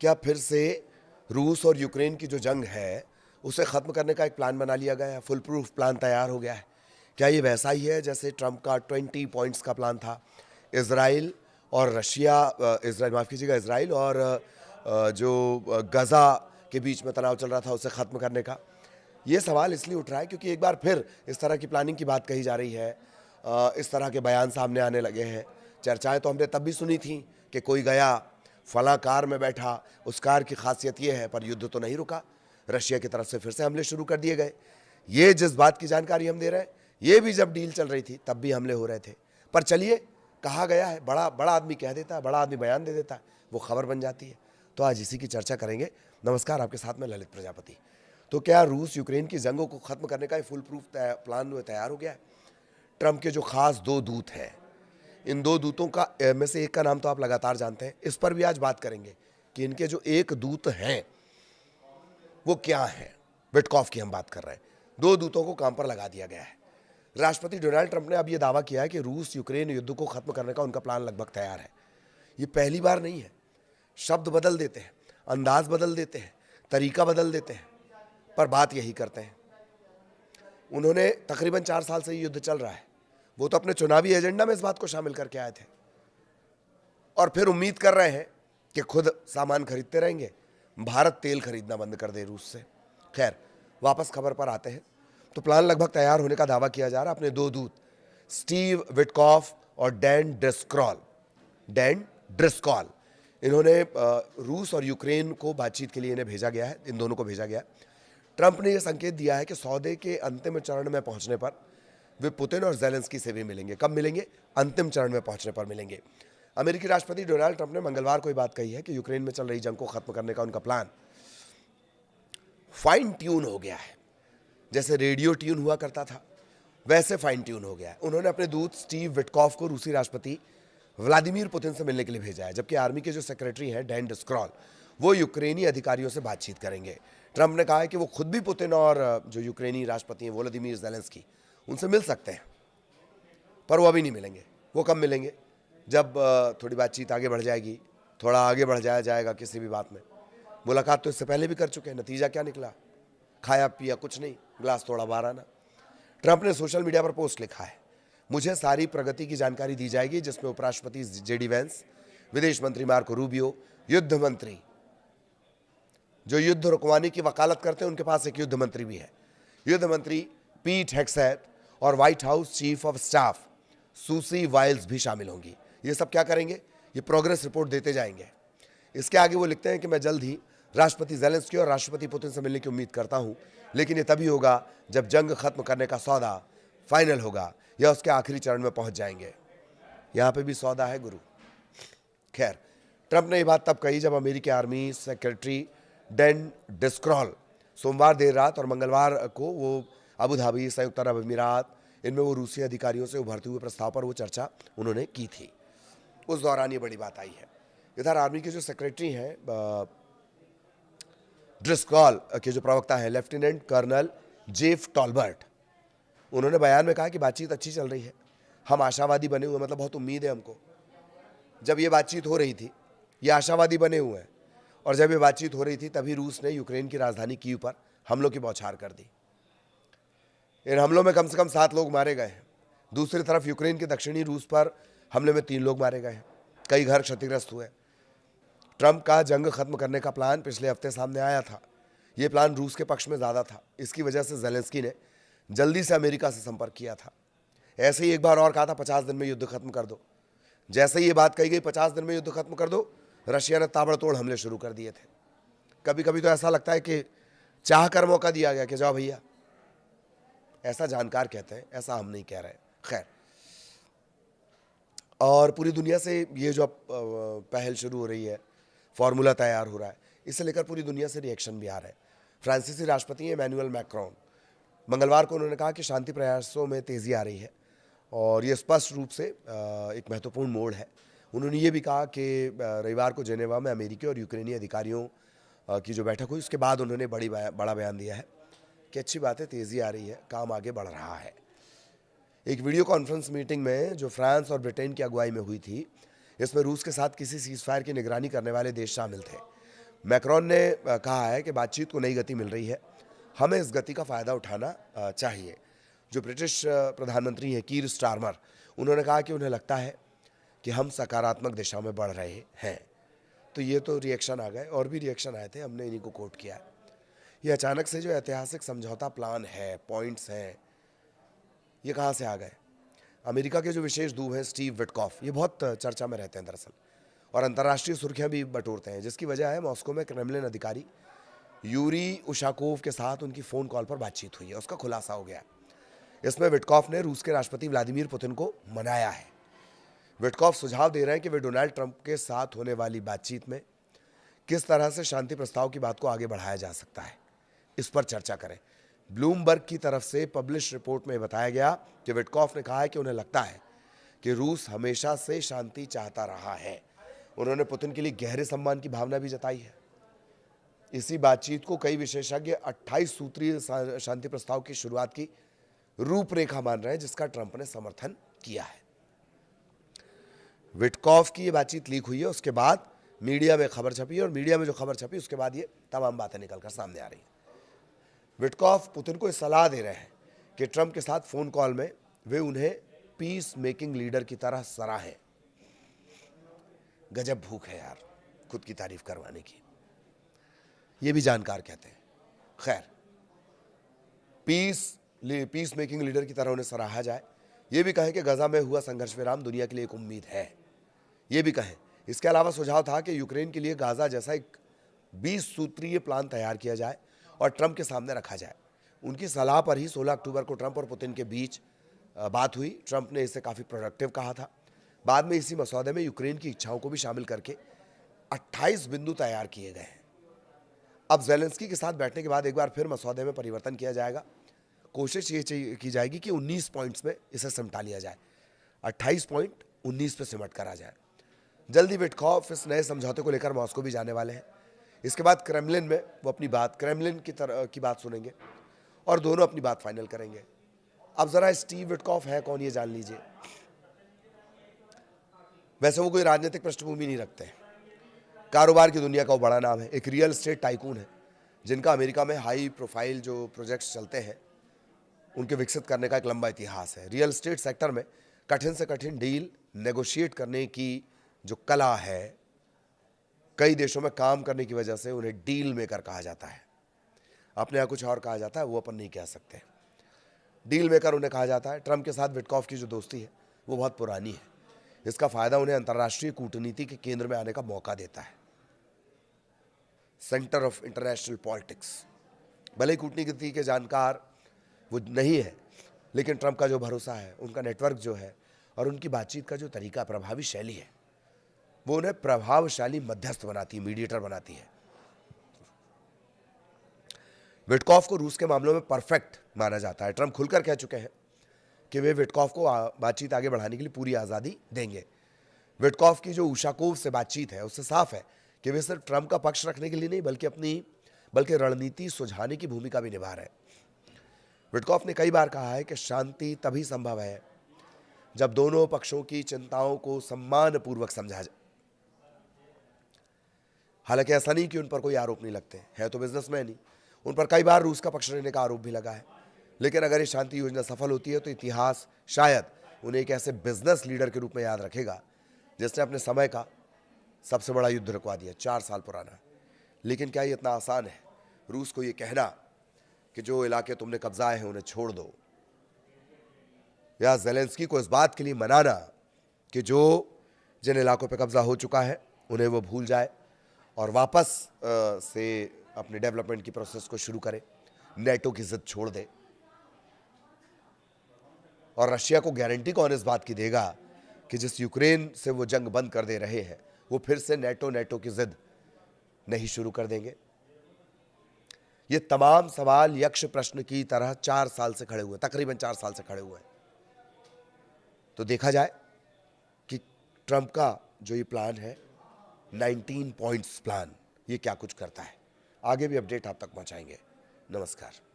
क्या फिर से रूस और यूक्रेन की जो जंग है उसे ख़त्म करने का एक प्लान बना लिया गया है? फुल प्रूफ प्लान तैयार हो गया है? क्या ये वैसा ही है जैसे ट्रंप का 20 पॉइंट्स का प्लान था? इसराइल और रशिया, इसराइल माफ़ कीजिएगा, इसराइल और जो गज़ा के बीच में तनाव चल रहा था उसे ख़त्म करने का। ये सवाल इसलिए उठ रहा है क्योंकि एक बार फिर इस तरह की प्लानिंग की बात कही जा रही है, इस तरह के बयान सामने आने लगे हैं। चर्चाएं तो हमने तब भी सुनी थी कि कोई गया, फला कार में बैठा, उस कार की खासियत ये है, पर युद्ध तो नहीं रुका, रशिया की तरफ से फिर से हमले शुरू कर दिए गए। ये जिस बात की जानकारी हम दे रहे हैं, ये भी जब डील चल रही थी तब भी हमले हो रहे थे। पर चलिए, कहा गया है, बड़ा बड़ा आदमी कह देता है, बड़ा आदमी बयान दे देता है, वो खबर बन जाती है। तो आज इसी की चर्चा करेंगे। नमस्कार, आपके साथ में ललित प्रजापति। तो क्या रूस यूक्रेन की जंगों को खत्म करने का फुल प्रूफ प्लान तैयार हो गया है? ट्रंप के जो खास दो दूत हैं, इन दो दूतों का में से एक का नाम तो आप लगातार जानते हैं, इस पर भी आज बात करेंगे कि इनके जो एक दूत हैं वो क्या है। विटकॉफ की हम बात कर रहे हैं। दो दूतों को काम पर लगा दिया गया है। राष्ट्रपति डोनाल्ड ट्रंप ने अब यह दावा किया है कि रूस यूक्रेन युद्ध को खत्म करने का उनका प्लान लगभग तैयार है। ये पहली बार नहीं है। शब्द बदल देते हैं, अंदाज बदल देते हैं, तरीका बदल देते हैं, पर बात यही करते हैं। उन्होंने तकरीबन 4 साल से ये युद्ध चल रहा है, वो तो अपने चुनावी एजेंडा में इस बात को शामिल करके आए थे और फिर उम्मीद कर रहे हैं कि खुद सामान खरीदते रहेंगे, भारत तेल खरीदना बंद कर दे रूस से। खैर, वापस खबर पर आते हैं। तो प्लान लगभग तैयार होने का दावा किया जा रहा है। अपने दो दूत स्टीव विटकॉफ और डैन ड्रिस्कॉल, इन्होंने रूस और यूक्रेन को बातचीत के लिए इन्हें भेजा गया है, इन दोनों को भेजा गया है। ट्रंप ने यह संकेत दिया है कि सौदे के अंतिम चरण में पहुंचने पर वे पुतिन और ज़ेलेंस्की से भी मिलेंगे। कब मिलेंगे? अंतिम चरण में पहुंचने पर मिलेंगे। अमेरिकी राष्ट्रपति डोनाल्ड ट्रंप ने मंगलवार को यह बात कही है कि यूक्रेन में चल रही जंग को खत्म करने का उनका प्लान फाइन ट्यून हो गया है। जैसे रेडियो ट्यून हुआ करता था, वैसे फाइन ट्यून हो गया है। उन्होंने अपने दूत स्टीव विटकॉफ को रूसी राष्ट्रपति व्लादिमीर पुतिन से मिलने के लिए भेजा है, जबकि आर्मी के जो सेक्रेटरी हैं डैन ड्रिस्कॉल, वो यूक्रेनी अधिकारियों से बातचीत करेंगे। ट्रंप ने कहा है कि वो खुद भी पुतिन और जो यूक्रेनी राष्ट्रपति हैं वोलोदिमीर ज़ेलेंस्की, उनसे मिल सकते हैं, पर वो अभी नहीं मिलेंगे। वो कब मिलेंगे? जब थोड़ी बातचीत आगे बढ़ जाएगी, थोड़ा आगे बढ़ जाएगा किसी भी बात में। मुलाकात तो इससे पहले भी कर चुके हैं, नतीजा क्या निकला? खाया पिया कुछ नहीं, ग्लास थोड़ा बाहर आना। ट्रंप ने सोशल मीडिया पर पोस्ट लिखा है, मुझे सारी प्रगति की जानकारी दी जाएगी, जिसमें उपराष्ट्रपति जेडी वेंस, विदेश मंत्री मार्को रूबियो, युद्ध मंत्री जो युद्ध रुकवाने की वकालत करते हैं, उनके पास एक युद्ध मंत्री भी है, युद्ध मंत्री पीट हेग्सेथ, और White House chief of staff Susie Wiles भी शामिल होंगी। ये सब क्या करेंगे? ये प्रोग्रेस रिपोर्ट देते जाएंगे। इसके आगे वो लिखते हैं कि मैं जल्द ही राष्ट्रपति ज़ेलेंस्की और राष्ट्रपति पुतिन से मिलने की उम्मीद करता हूं, लेकिन ये तभी होगा जब जंग खत्म करने का सौदा फाइनल होगा या उसके आखिरी चरण में पहुंच जाएंगे। यहां पे भी सौदा है गुरु। खैर, ट्रंप ने यह बात तब कही जब अमेरिकी आर्मी सेक्रेटरी डैन ड्रिस्कॉल सोमवार देर रात और मंगलवार को वो अबू धाबी, संयुक्त अरब अमीरात, इनमें वो रूसी अधिकारियों से उभरते हुए प्रस्ताव पर वो चर्चा उन्होंने की थी। उस दौरान ये बड़ी बात आई है। इधर आर्मी के जो सेक्रेटरी हैं ड्रिस्कॉल के जो प्रवक्ता हैं लेफ्टिनेंट कर्नल जेफ टॉलबर्ट, उन्होंने बयान में कहा कि बातचीत अच्छी चल रही है, हम आशावादी बने हुए, मतलब बहुत उम्मीद है हमको। जब ये बातचीत हो रही थी, ये आशावादी बने हुए हैं, और जब ये बातचीत हो रही थी तभी रूस ने यूक्रेन की राजधानी कीव पर हमलों की बौछार कर दी। इन हमलों में कम से कम 7 लोग मारे गए हैं। दूसरी तरफ यूक्रेन के दक्षिणी रूस पर हमले में 3 लोग मारे गए हैं, कई घर क्षतिग्रस्त हुए। ट्रंप का जंग खत्म करने का प्लान पिछले हफ्ते सामने आया था। ये प्लान रूस के पक्ष में ज़्यादा था। इसकी वजह से ज़ेलेंस्की ने जल्दी से अमेरिका से संपर्क किया था। ऐसे ही एक बार और कहा था 50 दिन में युद्ध खत्म कर दो। जैसे ही ये बात कही गई 50 दिन में युद्ध खत्म कर दो, रशिया ने ताबड़तोड़ हमले शुरू कर दिए थे। कभी कभी तो ऐसा लगता है कि चाह कर मौका दिया गया कि जाओ भैया। ऐसा जानकार कहते हैं, ऐसा हम नहीं कह रहे। खैर, और पूरी दुनिया से ये जो पहल शुरू हो रही है, फॉर्मूला तैयार हो रहा है, इसे लेकर पूरी दुनिया से रिएक्शन भी आ रहा है। फ्रांसीसी राष्ट्रपति एमैनुअल मैक्रोन, मंगलवार को उन्होंने कहा कि शांति प्रयासों में तेज़ी आ रही है और ये स्पष्ट रूप से एक महत्वपूर्ण मोड़ है। उन्होंने ये भी कहा कि रविवार को जेनेवा में अमेरिकी और यूक्रेनी अधिकारियों की जो बैठक हुई, उसके बाद उन्होंने बड़ा बयान दिया है कि अच्छी बात है, तेज़ी आ रही है, काम आगे बढ़ रहा है। एक वीडियो कॉन्फ्रेंस मीटिंग में जो फ्रांस और ब्रिटेन की अगुवाई में हुई थी, इसमें रूस के साथ किसी सीज़फायर की निगरानी करने वाले देश शामिल थे। मैक्रोन ने कहा है कि बातचीत को नई गति मिल रही है, हमें इस गति का फ़ायदा उठाना चाहिए। जो ब्रिटिश प्रधानमंत्री हैं कीर स्टारमर, उन्होंने कहा कि उन्हें लगता है कि हम सकारात्मक दिशा में बढ़ रहे हैं। तो ये तो रिएक्शन आ गए, और भी रिएक्शन आए थे, हमने इन्हीं को कोट किया है। ये अचानक से जो ऐतिहासिक समझौता प्लान है, पॉइंट्स हैं, ये कहाँ से आ गए? अमेरिका के जो विशेष दूत हैं स्टीव विटकॉफ, ये बहुत चर्चा में रहते हैं दरअसल, और अंतर्राष्ट्रीय सुर्खियां भी बटोरते हैं, जिसकी वजह है मॉस्को में क्रेमलिन अधिकारी यूरी उशाकोव के साथ उनकी फ़ोन कॉल पर बातचीत हुई है, उसका खुलासा हो गया। इसमें विटकॉफ ने रूस के राष्ट्रपति व्लादिमीर पुतिन को मनाया है। विटकॉफ सुझाव दे रहे हैं कि वे डोनाल्ड ट्रंप के साथ होने वाली बातचीत में किस तरह से शांति प्रस्ताव की बात को आगे बढ़ाया जा सकता है, इस पर चर्चा करें। ब्लूमबर्ग की तरफ से पब्लिश रिपोर्ट में बताया गया कि विटकॉफ ने कहा है कि उन्हें लगता है कि रूस हमेशा से शांति चाहता रहा है। उन्होंने पुतिन के लिए गहरे सम्मान की भावना भी जताई है। इसी बातचीत को कई विशेषज्ञ 28 सूत्रीय शांति प्रस्ताव की शुरुआत की रूपरेखा मान रहे हैं, जिसका ट्रंप ने समर्थन किया है। विटकॉफ की ये बातचीत लीक हुई है, उसके बाद मीडिया में खबर छपी है, और मीडिया में जो खबर छपी उसके बाद ये तमाम बातें निकलकर सामने आ रही हैं। विटकॉफ पुतिन को सलाह दे रहे हैं कि ट्रंप के साथ फोन कॉल में वे उन्हें पीस मेकिंग लीडर की तरह सराहें। गजब भूख है यार खुद की तारीफ करवाने की, ये भी जानकार कहते हैं। खैर, पीस मेकिंग लीडर की तरह उन्हें सराहा जाए, ये भी कहें कि गजा में हुआ संघर्ष विराम दुनिया के लिए एक उम्मीद है, ये भी कहें। इसके अलावा सुझाव था कि यूक्रेन के लिए गाजा जैसा एक 20 सूत्रीय प्लान तैयार किया जाए और ट्रंप के सामने रखा जाए। उनकी सलाह पर ही 16 अक्टूबर को ट्रंप और पुतिन के बीच बात हुई। ट्रंप ने इसे काफ़ी प्रोडक्टिव कहा था। बाद में इसी मसौदे में यूक्रेन की इच्छाओं को भी शामिल करके 28 बिंदु तैयार किए गए हैं। अब ज़ेलेंस्की के साथ बैठने के बाद एक बार फिर मसौदे में परिवर्तन किया जाएगा। कोशिश ये की जाएगी कि 19 पॉइंट्स में इसे सिमटा लिया जाए, 28 पॉइंट 19 पे सिमट कर आ जाए। जल्दी विटकॉफ इस नए समझौते को लेकर मॉस्को भी जाने वाले हैं। इसके बाद क्रेमलिन में वो अपनी बात क्रेमलिन की बात सुनेंगे और दोनों अपनी बात फाइनल करेंगे। अब जरा स्टीव विटकॉफ है कौन ये जान लीजिए। वैसे वो कोई राजनीतिक पृष्ठभूमि नहीं रखते हैं, कारोबार की दुनिया का वो बड़ा नाम है, एक रियल एस्टेट टाइकून है, जिनका अमेरिका में हाई प्रोफाइल जो प्रोजेक्ट्स चलते हैं उनके विकसित करने का एक लंबा इतिहास है। रियल एस्टेट सेक्टर में कठिन से कठिन डील नेगोशिएट करने की जो कला है, कई देशों में काम करने की वजह से उन्हें डील मेकर कहा जाता है। अपने यहाँ कुछ और कहा जाता है, वो अपन नहीं कह सकते। डील मेकर उन्हें कहा जाता है। ट्रंप के साथ विटकॉफ की जो दोस्ती है वो बहुत पुरानी है। इसका फायदा उन्हें अंतर्राष्ट्रीय कूटनीति के केंद्र में आने का मौका देता है, सेंटर ऑफ इंटरनेशनल पॉलिटिक्स। भले ही कूटनीति के जानकार वो नहीं है, लेकिन ट्रंप का जो भरोसा है, उनका नेटवर्क जो है और उनकी बातचीत का जो तरीका, प्रभावी शैली है, वो उन्हें प्रभावशाली मध्यस्थ बनाती है, मीडिएटर बनाती है। विटकॉफ को रूस के मामलों में परफेक्ट माना जाता है। ट्रंप खुलकर कह चुके हैं कि वे विटकॉफ को बातचीत आगे बढ़ाने के लिए पूरी आज़ादी देंगे। विटकॉफ की जो उशाकोव से बातचीत है उससे साफ है कि वे सिर्फ ट्रंप का पक्ष रखने के लिए नहीं बल्कि रणनीति सुझाने की भूमिका भी निभा रहे हैं। विटकॉफ ने कई बार कहा है कि शांति तभी संभव है जब दोनों पक्षों की चिंताओं को सम्मानपूर्वक समझा जाए। हालांकि ऐसा नहीं कि उन पर कोई आरोप नहीं लगते हैं, तो बिजनेसमैन ही, उन पर कई बार रूस का पक्ष लेने का आरोप भी लगा है। लेकिन अगर ये शांति योजना सफल होती है तो इतिहास शायद उन्हें एक ऐसे बिजनेस लीडर के रूप में याद रखेगा जिसने अपने समय का सबसे बड़ा युद्ध रुकवा दिया, 4 साल पुराना। लेकिन क्या ये इतना आसान है रूस को ये कहना कि जो इलाके तुमने कब्जाए हैं उन्हें छोड़ दो, या ज़ेलेंस्की को इस बात के लिए मनाना कि जिन इलाकों पर कब्जा हो चुका है उन्हें वो भूल जाए और वापस से अपने डेवलपमेंट की प्रोसेस को शुरू करे, नेटो की जिद छोड़ दे? और रशिया को गारंटी कौन इस बात की देगा कि जिस यूक्रेन से वो जंग बंद कर दे रहे हैं वो फिर से नेटो की जिद नहीं शुरू कर देंगे? ये तमाम सवाल यक्ष प्रश्न की तरह 4 साल से खड़े हुए, तकरीबन 4 साल से खड़े हुए हैं। तो देखा जाए कि ट्रंप का जो ये प्लान है 19 पॉइंट्स प्लान, ये क्या कुछ करता है। आगे भी अपडेट आप तक पहुंचाएंगे। नमस्कार।